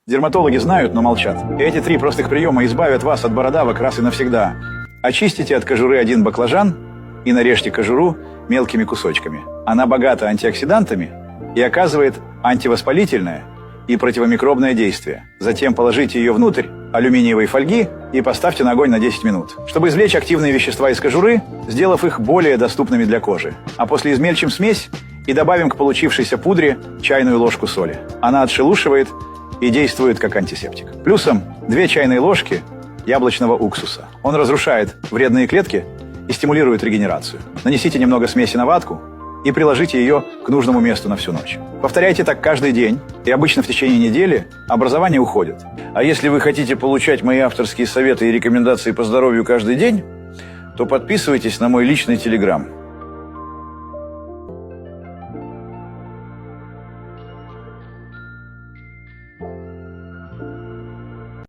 Дерматологи знают, но молчат. Эти 3 простых приема избавят вас от бородавок раз и навсегда. Очистите от кожуры 1 баклажан и нарежьте кожуру мелкими кусочками. Она богата антиоксидантами и оказывает антивоспалительное и противомикробное действие. Затем положите ее внутрь алюминиевой фольги и поставьте на огонь на 10 минут, чтобы извлечь активные вещества из кожуры, сделав их более доступными для кожи. А после измельчим смесь и добавим к получившейся пудре чайную ложку соли. Она отшелушивает и действует как антисептик. Плюсом 2 чайные ложки яблочного уксуса. Он разрушает вредные клетки и стимулирует регенерацию. Нанесите немного смеси на ватку и приложите ее к нужному месту на всю ночь. Повторяйте так каждый день, и обычно в течение недели образование уходит. А если вы хотите получать мои авторские советы и рекомендации по здоровью каждый день, то подписывайтесь на мой личный телеграм.